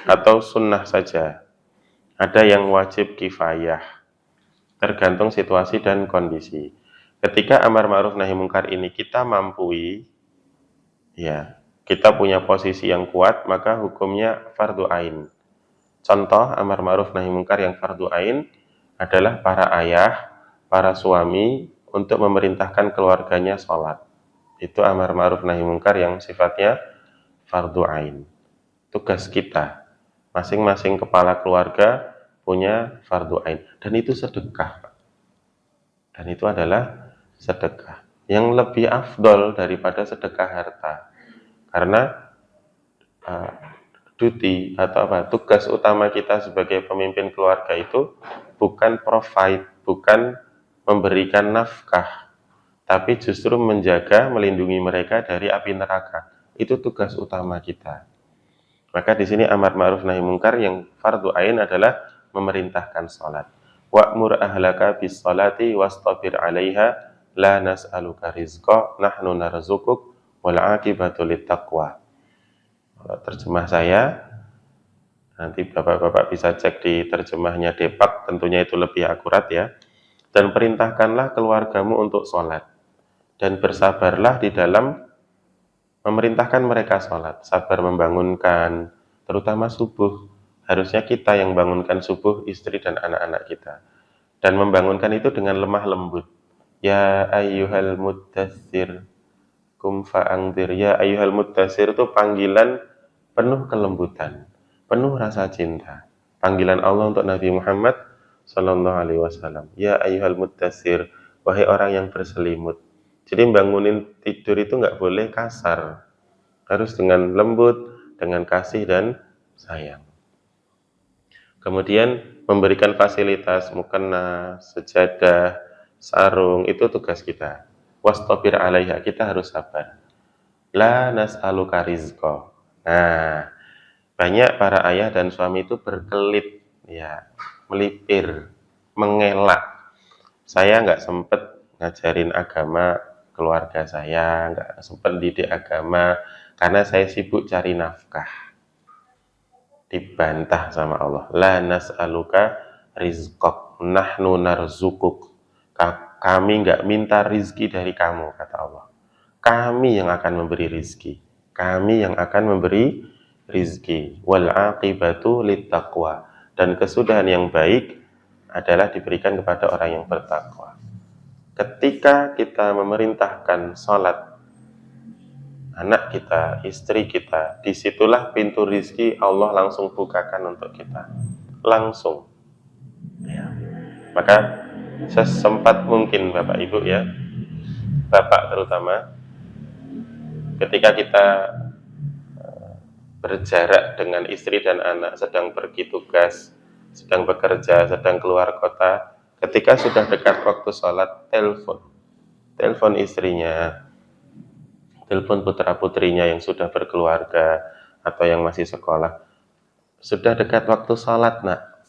atau sunnah saja. Ada yang wajib kifayah. Tergantung situasi dan kondisi. Ketika amar ma'ruf nahi mungkar ini kita mampui, ya, kita punya posisi yang kuat, maka hukumnya fardu ain. Contoh amar ma'ruf nahi mungkar yang fardu ain adalah para ayah, para suami untuk memerintahkan keluarganya sholat. Itu amar ma'ruf nahi mungkar yang sifatnya fardu ain. Tugas kita, masing-masing kepala keluarga punya fardu ain, dan itu sedekah. Dan itu adalah sedekah yang lebih afdol daripada sedekah harta. Karena duty atau tugas utama kita sebagai pemimpin keluarga itu bukan provide, bukan memberikan nafkah, tapi justru menjaga, melindungi mereka dari api neraka. Itu tugas utama kita. Maka di sini amar ma'ruf nahi mungkar yang fardu ain adalah memerintahkan salat. Wa'mur ahlaka bis salati wastabir 'alaiha la nas'aluka rizqa nahnu narzuquk wal 'aqibatu littaqwa. Terjemah saya, nanti Bapak-bapak bisa cek di terjemahnya Depak, tentunya itu lebih akurat ya. Dan perintahkanlah keluargamu untuk sholat, dan bersabarlah di dalam memerintahkan mereka sholat. Sabar membangunkan, terutama subuh. Harusnya kita yang bangunkan subuh, istri dan anak-anak kita. Dan membangunkan itu dengan lemah lembut. Ya ayyuhal muddatsir kum fa'angdir. Ya ayyuhal muddatsir itu panggilan penuh kelembutan, penuh rasa cinta. Panggilan Allah untuk Nabi Muhammad Sallallahu Alaihi Wasallam. Ya ayyuhal muddatsir, wahai orang yang berselimut. Jadi bangunin tidur itu nggak boleh kasar, harus dengan lembut, dengan kasih dan sayang. Kemudian memberikan fasilitas mukena, sejadah, sarung, itu tugas kita. Wastabir 'alaiha, kita harus sabar. La nas'aluka rizqa. Nah, banyak para ayah dan suami itu berkelit, ya, melipir, mengelak. Saya nggak sempet ngajarin agama keluarga saya, nggak sempat didik agama karena saya sibuk cari nafkah. Dibantah sama Allah. La nas'aluka rizqak, nahnu narzukuk. Kami nggak minta rizki dari kamu, kata Allah. Kami yang akan memberi rizki. Kami yang akan memberi rizki. Wal aqibatu littaqwa. Dan kesudahan yang baik adalah diberikan kepada orang yang bertakwa. Ketika kita memerintahkan sholat anak kita, istri kita, disitulah pintu rizki Allah langsung bukakan untuk kita. Langsung. Ya. Maka sesempat mungkin Bapak Ibu ya, Bapak terutama, ketika kita berjarak dengan istri dan anak, sedang pergi tugas, sedang bekerja, sedang keluar kota, ketika sudah dekat waktu sholat, telepon istrinya, telepon putra-putrinya yang sudah berkeluarga atau yang masih sekolah. Sudah dekat waktu sholat, nak.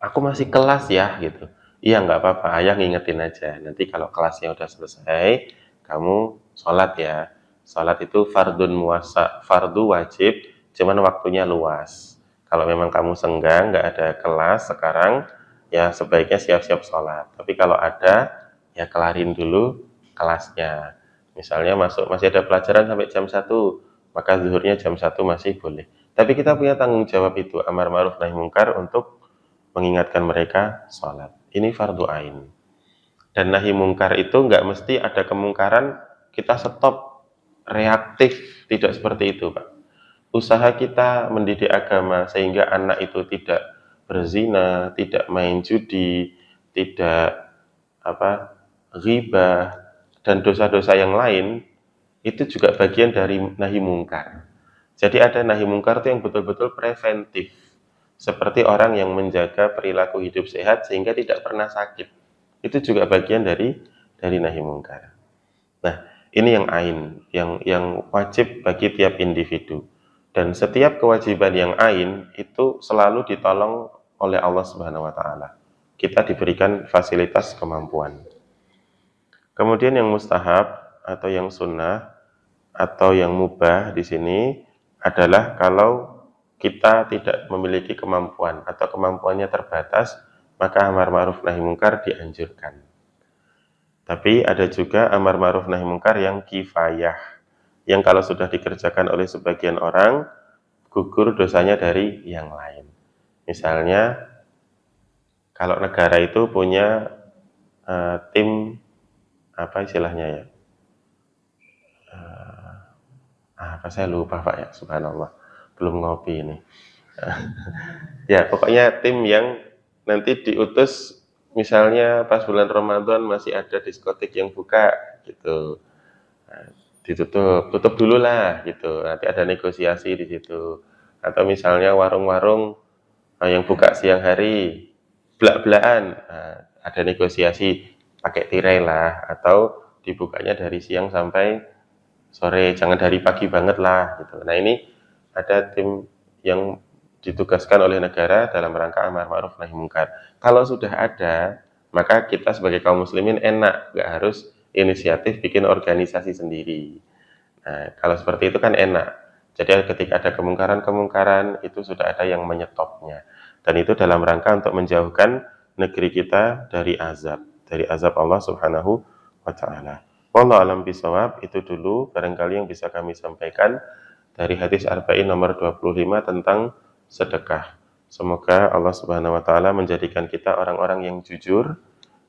Aku masih kelas ya, gitu. Iya, nggak apa-apa, ayah ngingetin aja. Nanti kalau kelasnya udah selesai, kamu sholat ya. Sholat itu fardun muwassa, fardu wajib, cuman waktunya luas. Kalau memang kamu senggang, nggak ada kelas sekarang, ya sebaiknya siap-siap sholat. Tapi kalau ada, ya kelarin dulu kelasnya. Misalnya masih ada pelajaran sampai jam 1, maka zuhurnya jam 1 masih boleh. Tapi kita punya tanggung jawab itu, amar ma'ruf nahi mungkar, untuk mengingatkan mereka sholat. Ini fardu ain. Dan nahi mungkar itu nggak mesti ada kemungkaran, kita stop. reaktif, tidak seperti itu, Pak. Usaha kita mendidik agama sehingga anak itu tidak berzina, tidak main judi, tidak apa ghibah dan dosa-dosa yang lain, itu juga bagian dari nahi mungkar. Jadi ada nahi mungkar itu yang betul-betul preventif. Seperti orang yang menjaga perilaku hidup sehat sehingga tidak pernah sakit. Itu juga bagian dari nahi mungkar. Nah, ini yang ain, yang wajib bagi tiap individu. Dan setiap kewajiban yang ain itu selalu ditolong oleh Allah Subhanahu wa taala. Kita diberikan fasilitas kemampuan. Kemudian yang mustahab atau yang sunnah atau yang mubah di sini adalah kalau kita tidak memiliki kemampuan atau kemampuannya terbatas, maka amar ma'ruf nahi mungkar dianjurkan. Tapi ada juga amar ma'ruf nahi mungkar yang kifayah, yang kalau sudah dikerjakan oleh sebagian orang, gugur dosanya dari yang lain. Misalnya, kalau negara itu punya tim, apa istilahnya ya? Apa saya lupa Pak ya, subhanallah. Belum ngopi ini. Ya, pokoknya tim yang nanti diutus misalnya pas bulan Ramadan masih ada diskotik yang buka gitu. Nah, tutup dulu lah gitu. Nanti ada negosiasi di situ. Atau misalnya warung-warung yang buka siang hari belak-belakan, ada negosiasi pakai tirai lah atau dibukanya dari siang sampai sore, jangan dari pagi banget lah gitu. Nah, ini ada tim yang ditugaskan oleh negara dalam rangka amar ma'ruf nahi mungkar. Kalau sudah ada, maka kita sebagai kaum muslimin enak, nggak harus inisiatif bikin organisasi sendiri. Nah, kalau seperti itu kan enak. Jadi ketika ada kemungkaran-kemungkaran, itu sudah ada yang menyetopnya. Dan itu dalam rangka untuk menjauhkan negeri kita dari azab Allah Subhanahu wa taala. Wallahu alam bisawab, itu dulu barangkali yang bisa kami sampaikan dari hadis Arba'in nomor 25 tentang sedekah. Semoga Allah Subhanahu wa taala menjadikan kita orang-orang yang jujur,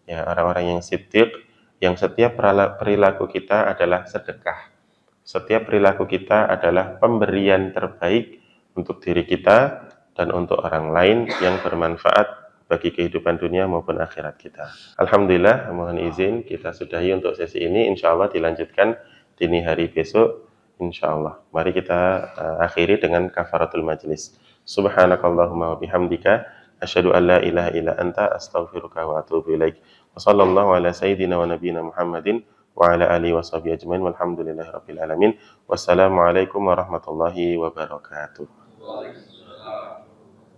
ya, orang-orang yang siddiq, yang setiap perilaku kita adalah sedekah. Setiap perilaku kita adalah pemberian terbaik untuk diri kita dan untuk orang lain yang bermanfaat bagi kehidupan dunia maupun akhirat kita. Alhamdulillah, mohon izin kita sudahi untuk sesi ini. Insya Allah dilanjutkan dini hari besok. Insya Allah. Mari kita akhiri dengan kafaratul majlis. Subhanakallahumma wa bihamdika asyhadu an la ilaha illa anta astaghfiruka wa atubu ilaik. Wa sallallahu ala sayyidina wa nabiyina Muhammadin wa ala alihi wa sahbihi ajmain walhamdulillahi rabbil alamin. Wassalamualaikum warahmatullahi wabarakatuh.